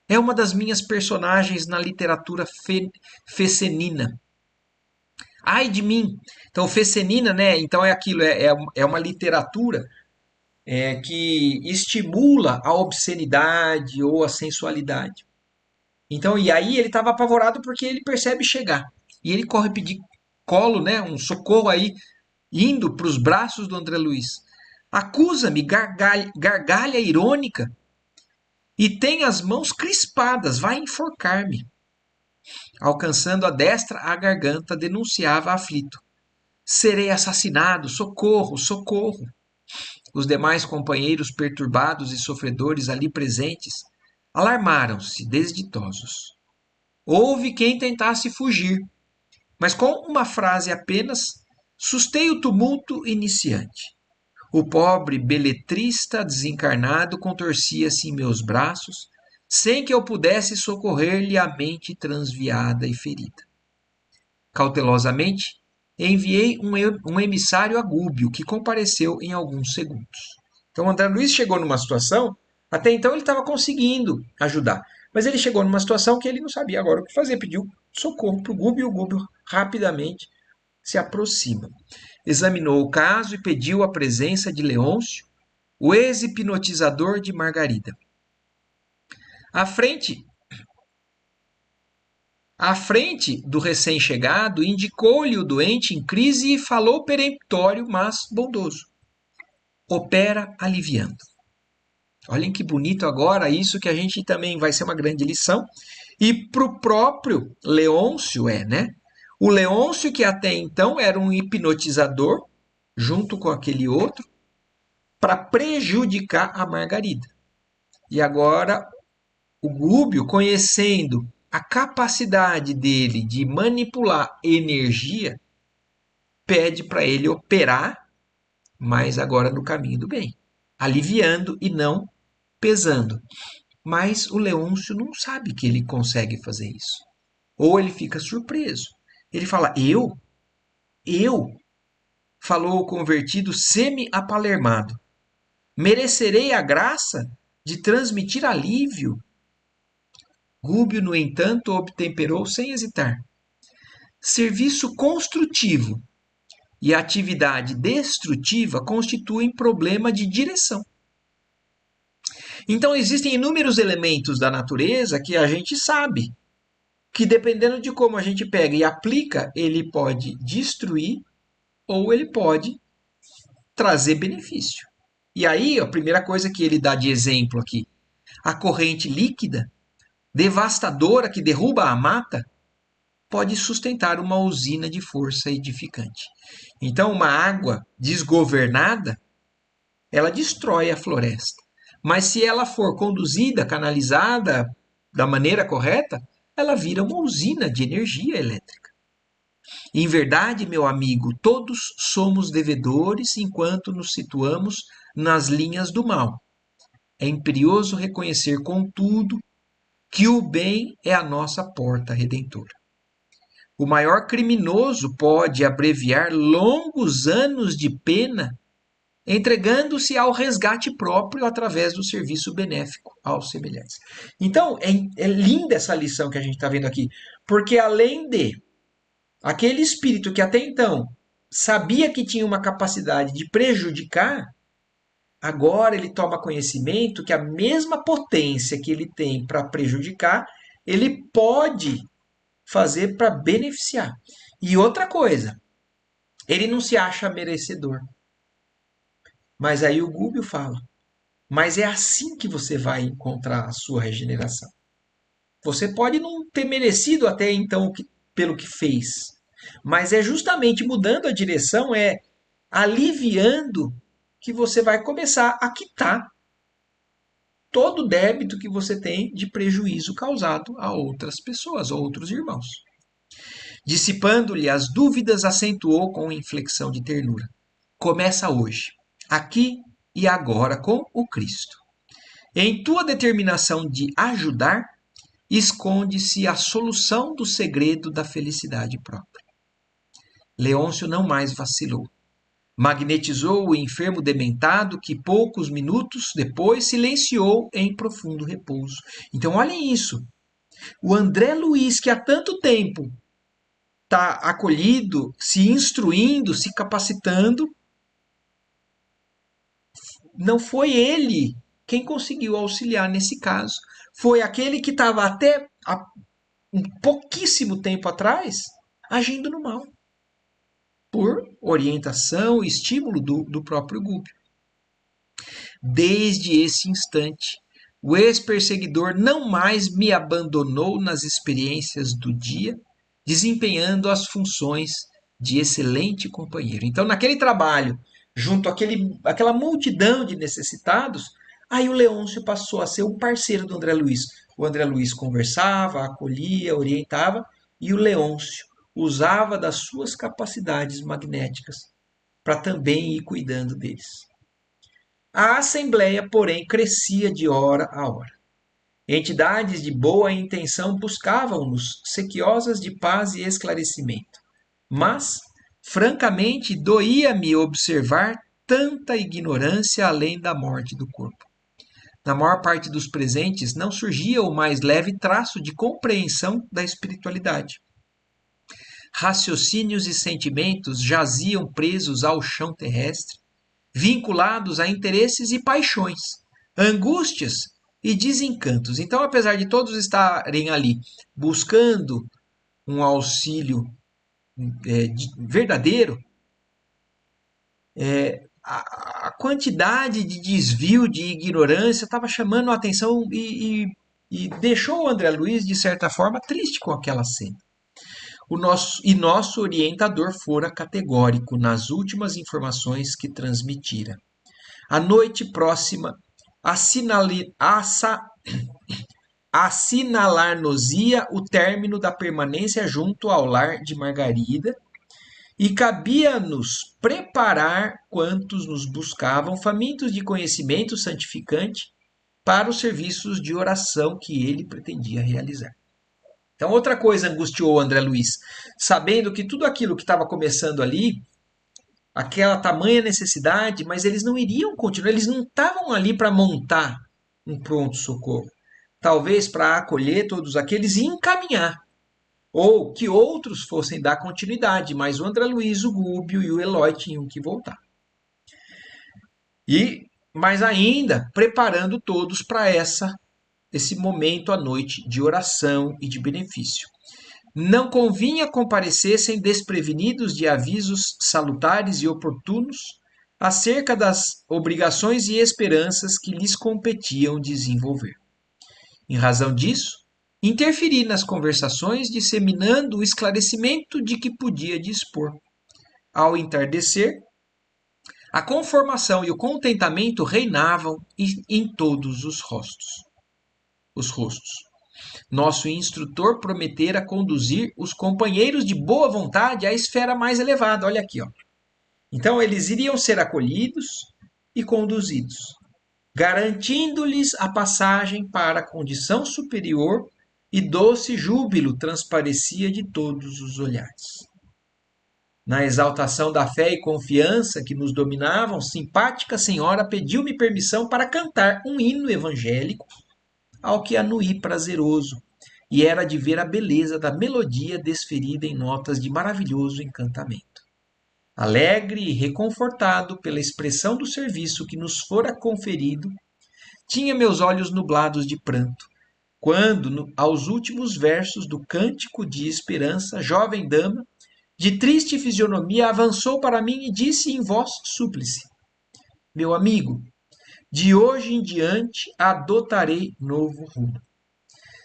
É uma das minhas personagens na literatura fecenina. Ai de mim! Então, fecenina, né? Então é aquilo, é uma literatura que estimula a obscenidade ou a sensualidade. Então, e aí ele estava apavorado porque ele percebe chegar. E ele corre pedir colo, né? Um socorro aí, indo para os braços do André Luiz. Acusa-me, gargalha irônica, e tem as mãos crispadas, vai enforcar-me. Alcançando a destra a garganta, denunciava aflito: Serei assassinado, socorro, socorro. Os demais companheiros perturbados e sofredores ali presentes alarmaram-se, desditosos. Houve quem tentasse fugir, mas com uma frase apenas sustei o tumulto iniciante. O pobre beletrista desencarnado contorcia-se em meus braços, sem que eu pudesse socorrer-lhe a mente transviada e ferida. Cautelosamente, enviei um emissário a Gúbio, que compareceu em alguns segundos. Então, André Luiz chegou numa situação, até então ele estava conseguindo ajudar, mas ele chegou numa situação que ele não sabia agora o que fazer, pediu socorro para o Gúbio, e o Gúbio rapidamente se aproxima. Examinou o caso e pediu a presença de Leôncio, o ex-hipnotizador de Margarida. À frente do recém-chegado, indicou-lhe o doente em crise e falou peremptório, mas bondoso: Opera aliviando. Olhem que bonito agora, isso que a gente também vai ser uma grande lição. E para o próprio Leôncio né? O Leôncio, que até então era um hipnotizador, junto com aquele outro, para prejudicar a Margarida. E agora o Gúbio, conhecendo a capacidade dele de manipular energia, pede para ele operar, mas agora no caminho do bem, aliviando e não pesando. Mas o Leôncio não sabe que ele consegue fazer isso. Ou ele fica surpreso. Ele fala: eu, falou o convertido semi-apalermado, merecerei a graça de transmitir alívio. Gúbio, no entanto, obtemperou sem hesitar. Serviço construtivo e atividade destrutiva constituem problema de direção. Então, existem inúmeros elementos da natureza que a gente sabe que, dependendo de como a gente pega e aplica, ele pode destruir ou ele pode trazer benefício. E aí, a primeira coisa que ele dá de exemplo aqui, a corrente líquida, devastadora, que derruba a mata, pode sustentar uma usina de força edificante. Então, uma água desgovernada, ela destrói a floresta. Mas se ela for conduzida, canalizada da maneira correta, ela vira uma usina de energia elétrica. Em verdade, meu amigo, todos somos devedores enquanto nos situamos nas linhas do mal. É imperioso reconhecer, contudo, que o bem é a nossa porta redentora. O maior criminoso pode abreviar longos anos de pena entregando-se ao resgate próprio através do serviço benéfico aos semelhantes. Então, é linda essa lição que a gente está vendo aqui, porque além de aquele espírito que até então sabia que tinha uma capacidade de prejudicar, agora ele toma conhecimento que a mesma potência que ele tem para prejudicar, ele pode fazer para beneficiar. E outra coisa, ele não se acha merecedor. Mas aí o Gúbio fala: mas é assim que você vai encontrar a sua regeneração. Você pode não ter merecido até então pelo que fez, mas é justamente mudando a direção, é aliviando, que você vai começar a quitar todo o débito que você tem de prejuízo causado a outras pessoas, a outros irmãos. Dissipando-lhe as dúvidas, acentuou com inflexão de ternura. Começa hoje, aqui e agora com o Cristo. Em tua determinação de ajudar, esconde-se a solução do segredo da felicidade própria. Leôncio não mais vacilou. Magnetizou o enfermo dementado que poucos minutos depois silenciou em profundo repouso. Então, olhem isso. O André Luiz, que há tanto tempo está acolhido, se instruindo, se capacitando, não foi ele quem conseguiu auxiliar nesse caso. Foi aquele que estava até há um pouquíssimo tempo atrás agindo no mal, por orientação e estímulo do próprio Gúbio. Desde esse instante, o ex-perseguidor não mais me abandonou nas experiências do dia, desempenhando as funções de excelente companheiro. Então, naquele trabalho, junto àquela multidão de necessitados, aí o Leôncio passou a ser um parceiro do André Luiz. O André Luiz conversava, acolhia, orientava, e o Leôncio usava das suas capacidades magnéticas para também ir cuidando deles. A assembleia, porém, crescia de hora a hora. Entidades de boa intenção buscavam-nos, sequiosas de paz e esclarecimento. Mas, francamente, doía-me observar tanta ignorância além da morte do corpo. Na maior parte dos presentes não surgia o mais leve traço de compreensão da espiritualidade. Raciocínios e sentimentos jaziam presos ao chão terrestre, vinculados a interesses e paixões, angústias e desencantos. Então, apesar de todos estarem ali buscando um auxílio verdadeiro, a quantidade de desvio, de ignorância estava chamando a atenção e deixou o André Luiz, de certa forma, triste com aquela cena. nosso orientador fora categórico nas últimas informações que transmitira. A noite próxima assinalar-nos-ia o término da permanência junto ao lar de Margarida, e cabia-nos preparar quantos nos buscavam, famintos de conhecimento santificante, para os serviços de oração que ele pretendia realizar. Então, outra coisa angustiou o André Luiz, sabendo que tudo aquilo que estava começando ali, aquela tamanha necessidade, mas eles não iriam continuar, eles não estavam ali para montar um pronto-socorro. Talvez para acolher todos aqueles e encaminhar, ou que outros fossem dar continuidade, mas o André Luiz, o Gúbio e o Eloy tinham que voltar. Mas ainda preparando todos para esse momento à noite de oração e de benefício. Não convinha comparecessem desprevenidos de avisos salutares e oportunos acerca das obrigações e esperanças que lhes competiam desenvolver. Em razão disso, interferi nas conversações, disseminando o esclarecimento de que podia dispor. Ao entardecer, a conformação e o contentamento reinavam em todos os rostos. Nosso instrutor prometera conduzir os companheiros de boa vontade à esfera mais elevada. Olha aqui, ó. Então eles iriam ser acolhidos e conduzidos, garantindo-lhes a passagem para a condição superior, e doce júbilo transparecia de todos os olhares. Na exaltação da fé e confiança que nos dominavam, simpática senhora pediu-me permissão para cantar um hino evangélico, ao que anuí prazeroso, e era de ver a beleza da melodia desferida em notas de maravilhoso encantamento. Alegre e reconfortado pela expressão do serviço que nos fora conferido, tinha meus olhos nublados de pranto, quando, aos últimos versos do cântico de esperança, jovem dama, de triste fisionomia, avançou para mim e disse em voz súplice: Meu amigo, de hoje em diante adotarei novo rumo.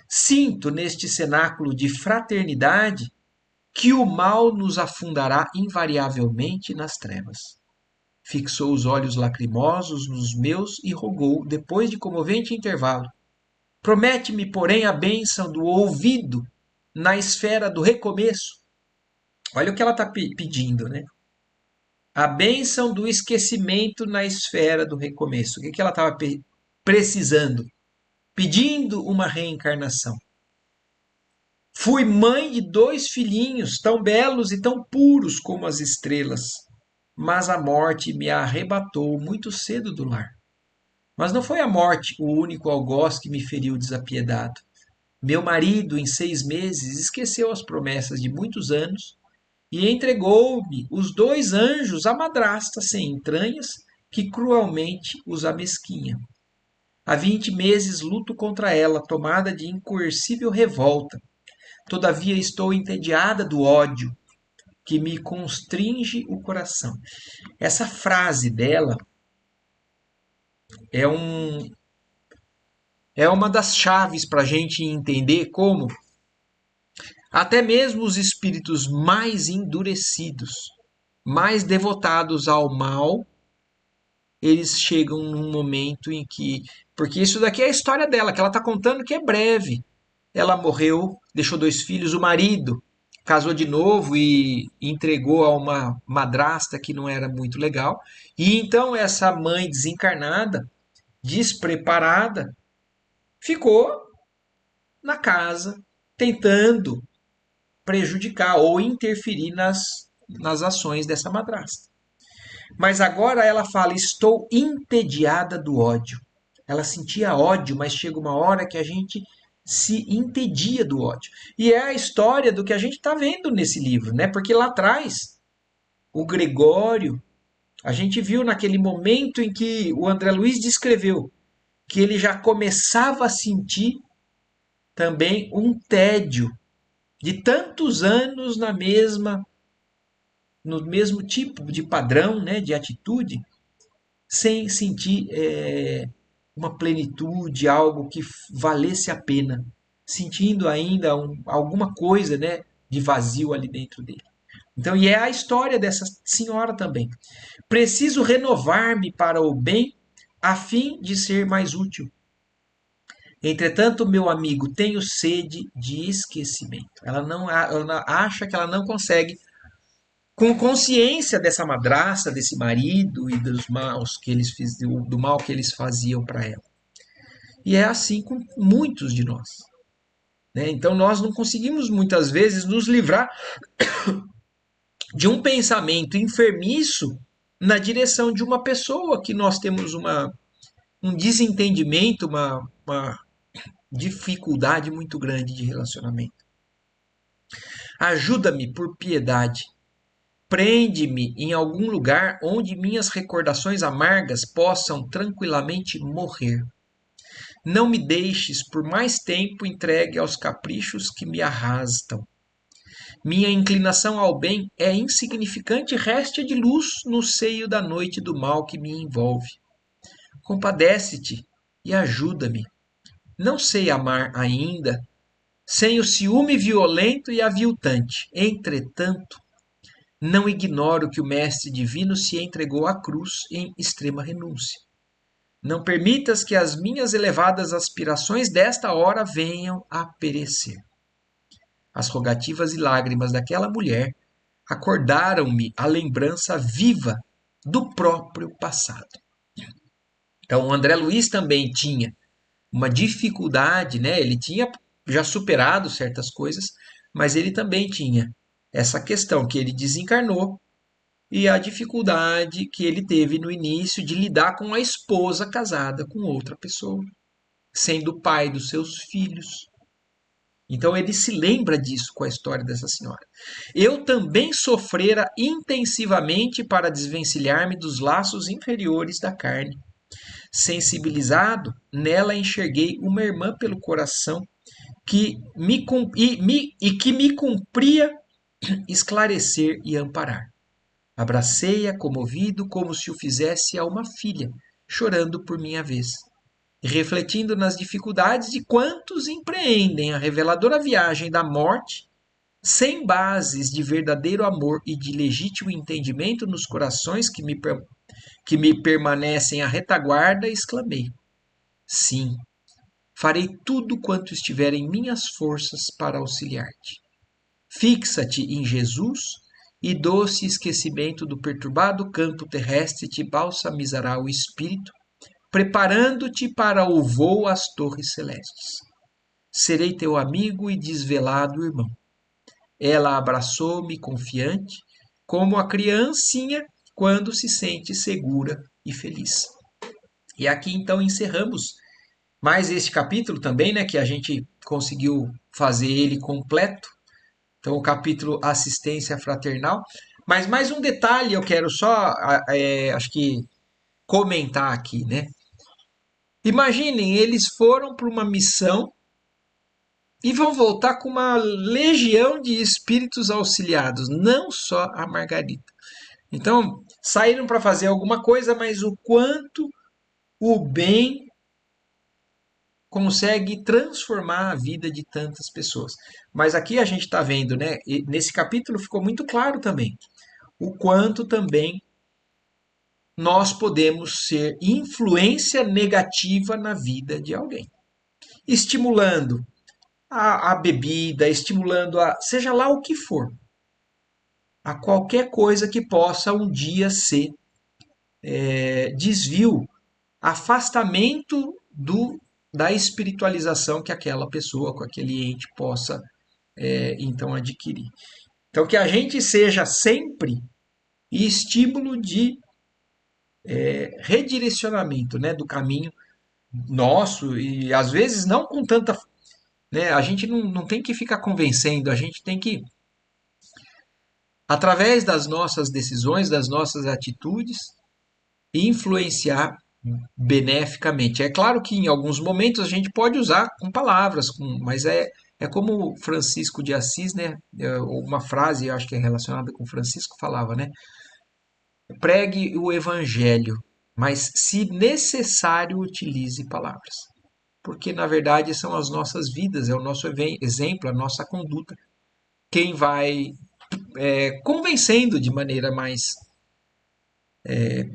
Sinto neste cenáculo de fraternidade que o mal nos afundará invariavelmente nas trevas. Fixou os olhos lacrimosos nos meus e rogou, depois de comovente intervalo: Promete-me, porém, a bênção do ouvido na esfera do recomeço. Olha o que ela está pedindo, né? A bênção do esquecimento na esfera do recomeço. O que ela estava precisando? Pedindo uma reencarnação. Fui mãe de 2 filhinhos, tão belos e tão puros como as estrelas, mas a morte me arrebatou muito cedo do lar. Mas não foi a morte o único algoz que me feriu desapiedado. Meu marido, em 6 meses, esqueceu as promessas de muitos anos e entregou-me os 2 anjos à madrasta sem entranhas, que cruelmente os amesquinha. Há 20 meses luto contra ela, tomada de incoercível revolta. Todavia estou entediada do ódio que me constringe o coração. Essa frase dela é, é uma das chaves para a gente entender como até mesmo os espíritos mais endurecidos, mais devotados ao mal, eles chegam num momento em que... Porque isso daqui é a história dela, que ela está contando que é breve. Ela morreu, deixou 2 filhos, o marido casou de novo e entregou a uma madrasta que não era muito legal. E então essa mãe desencarnada, despreparada, ficou na casa tentando prejudicar ou interferir nas ações dessa madrasta. Mas agora ela fala: estou entediada do ódio. Ela sentia ódio, mas chega uma hora que a gente se entedia do ódio. E é a história do que a gente está vendo nesse livro, né? Porque lá atrás, o Gregório, a gente viu naquele momento em que o André Luiz descreveu que ele já começava a sentir também um tédio de tantos anos no mesmo tipo de padrão, né, de atitude, sem sentir uma plenitude, algo que valesse a pena, sentindo ainda alguma coisa, né, de vazio ali dentro dele. Então, e é a história dessa senhora também. Preciso renovar-me para o bem a fim de ser mais útil. Entretanto, meu amigo, tenho sede de esquecimento. Ela acha que ela não consegue, com consciência dessa madraça, desse marido e dos maus que eles do mal que eles faziam para ela. E é assim com muitos de nós. Né? Então, nós não conseguimos muitas vezes nos livrar de um pensamento enfermiço na direção de uma pessoa que nós temos um desentendimento, uma dificuldade muito grande de relacionamento. Ajuda-me por piedade. Prende-me em algum lugar onde minhas recordações amargas possam tranquilamente morrer. Não me deixes por mais tempo entregue aos caprichos que me arrastam. Minha inclinação ao bem é insignificante réstia de luz no seio da noite do mal que me envolve. Compadece-te e ajuda-me. Não sei amar ainda, sem o ciúme violento e aviltante. Entretanto, não ignoro que o Mestre Divino se entregou à cruz em extrema renúncia. Não permitas que as minhas elevadas aspirações desta hora venham a perecer. As rogativas e lágrimas daquela mulher acordaram-me a lembrança viva do próprio passado. Então, o André Luiz também tinha uma dificuldade, né? Ele tinha já superado certas coisas, mas ele também tinha essa questão que ele desencarnou e a dificuldade que ele teve no início de lidar com a esposa casada com outra pessoa, sendo pai dos seus filhos. Então ele se lembra disso com a história dessa senhora. Eu também sofrera intensivamente para desvencilhar-me dos laços inferiores da carne. Sensibilizado, nela enxerguei uma irmã pelo coração que me cumpria esclarecer e amparar. Abracei-a comovido como se o fizesse a uma filha, chorando por minha vez, e refletindo nas dificuldades de quantos empreendem a reveladora viagem da morte sem bases de verdadeiro amor e de legítimo entendimento nos corações que me permanecem à retaguarda, exclamei: sim, farei tudo quanto estiver em minhas forças para auxiliar-te. Fixa-te em Jesus e doce esquecimento do perturbado campo terrestre te balsamizará o espírito, preparando-te para o voo às torres celestes. Serei teu amigo e desvelado irmão. Ela abraçou-me confiante, como a criancinha quando se sente segura e feliz. E aqui então encerramos mais este capítulo também, né, que a gente conseguiu fazer ele completo. Então, o capítulo Assistência Fraternal. Mas mais um detalhe eu quero só, acho que, comentar aqui, né? Imaginem, eles foram para uma missão e vão voltar com uma legião de espíritos auxiliados, não só a Margarita. Então, saíram para fazer alguma coisa, mas o quanto o bem consegue transformar a vida de tantas pessoas. Mas aqui a gente está vendo, né? E nesse capítulo ficou muito claro também o quanto também nós podemos ser influência negativa na vida de alguém, estimulando a bebida, estimulando a seja lá o que for, a qualquer coisa que possa um dia ser desvio, afastamento da espiritualização que aquela pessoa, com aquele ente possa então adquirir. Então que a gente seja sempre estímulo de redirecionamento, né, do caminho nosso e às vezes não com tanta, né, a gente não tem que ficar convencendo, a gente tem que através das nossas decisões, das nossas atitudes, influenciar beneficamente. É claro que em alguns momentos a gente pode usar com palavras, mas é como Francisco de Assis, né? Uma frase, eu acho que é relacionada com Francisco, falava, né? Pregue o evangelho, mas se necessário utilize palavras. Porque na verdade são as nossas vidas, é o nosso exemplo, a nossa conduta quem vai convencendo de maneira mais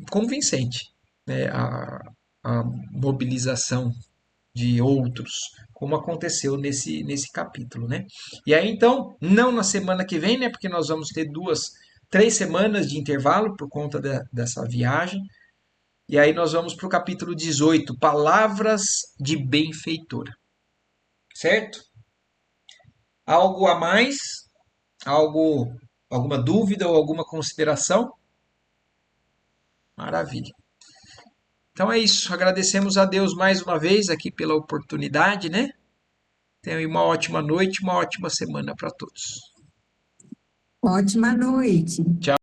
convincente, né, a mobilização de outros, como aconteceu nesse capítulo, né? E aí então, não na semana que vem, né? Porque nós vamos ter 3 semanas de intervalo por conta dessa viagem. E aí nós vamos para o capítulo 18, Palavras de Benfeitor, certo? Algo a mais? Alguma dúvida ou alguma consideração? Maravilha. Então é isso. Agradecemos a Deus mais uma vez aqui pela oportunidade, né? Tenham uma ótima noite, uma ótima semana para todos. Ótima noite. Tchau.